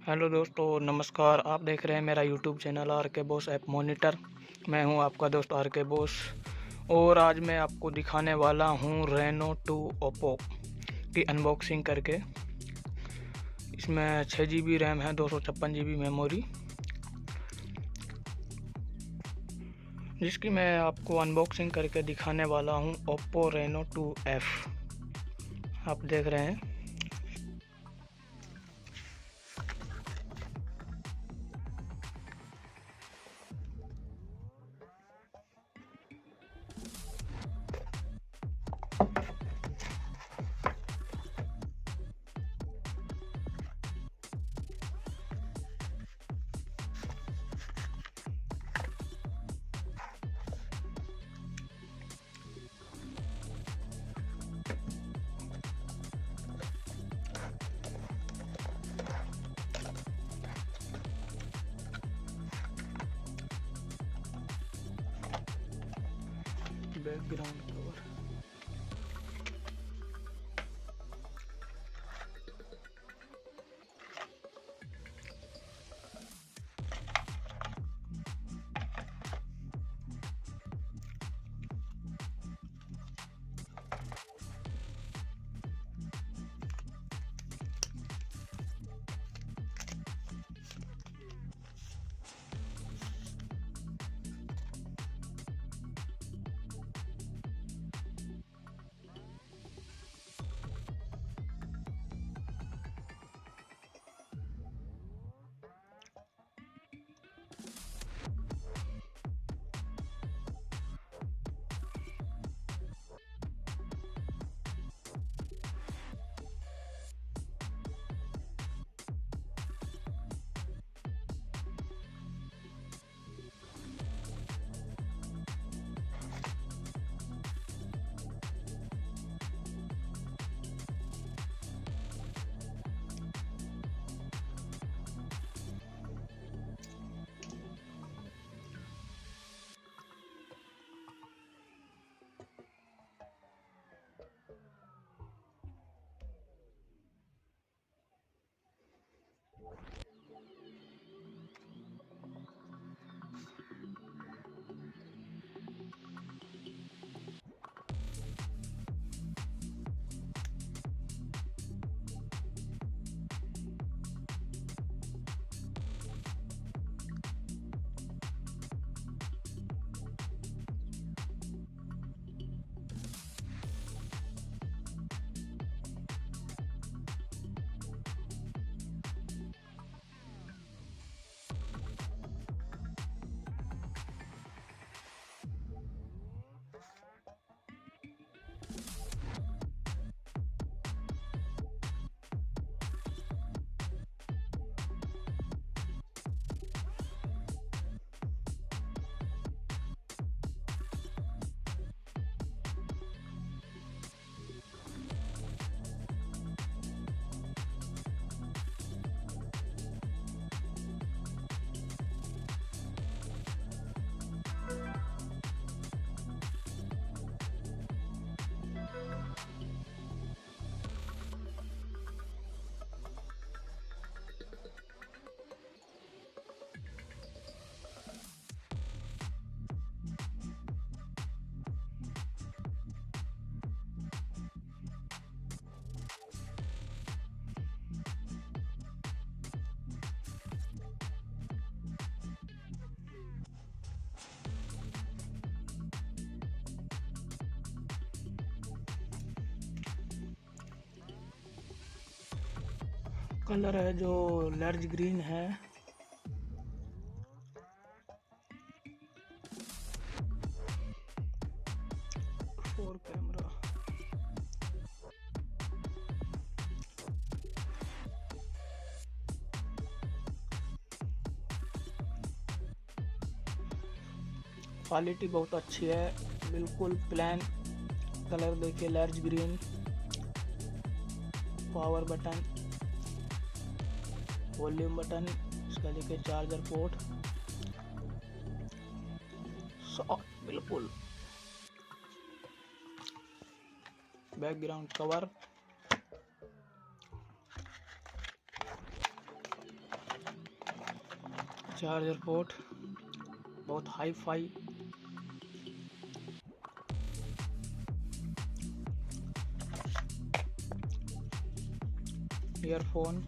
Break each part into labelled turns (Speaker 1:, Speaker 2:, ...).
Speaker 1: Hello दोस्तों, नमस्कार। आप देख रहे हैं मेरा यूट्यूब चैनल आर के बॉस ऐप मॉनिटर। मैं हूं आपका दोस्त आर के बॉस और आज मैं आपको दिखाने वाला हूं रेनो 2 ओप्पो की अनबॉक्सिंग करके। इसमें 6 GB रैम है, 256 GB मेमोरी, जिसकी मैं आपको अनबॉक्सिंग करके दिखाने वाला हूं। ओप्पो रेनो 2F आप देख रहे हैं। बैकग्राउंड कवर, कलर है जो लार्ज ग्रीन है। फोर कैमरा, क्वालिटी बहुत अच्छी है, बिल्कुल प्लेन कलर। देखिए large green, power button, volume button, इसका देखिए चार्जर पोर्ट, सॉफ्ट बिल्कुल। बैकग्राउंड कवर, चार्जर पोर्ट बहुत हाई फाई, ईयरफोन,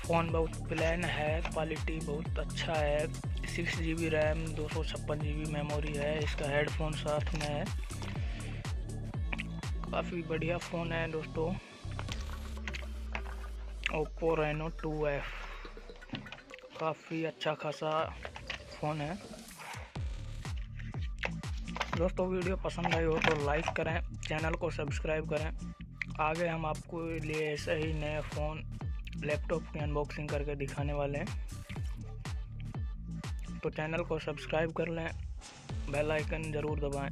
Speaker 1: फ़ोन बहुत प्लेन है, क्वालिटी बहुत अच्छा है। 6 GB रैम, 256 GB मेमोरी है। इसका हेडफोन साथ में है। काफ़ी बढ़िया फ़ोन है दोस्तों, ओप्पो रेनो 2F। काफ़ी अच्छा खासा फ़ोन है दोस्तों। वीडियो पसंद आई हो तो लाइक करें, चैनल को सब्सक्राइब करें। आगे हम आपको लिए ऐसे ही नए फ़ोन, लैपटॉप की अनबॉक्सिंग करके दिखाने वाले हैं, तो चैनल को सब्सक्राइब कर लें, बेल आइकन ज़रूर दबाएं।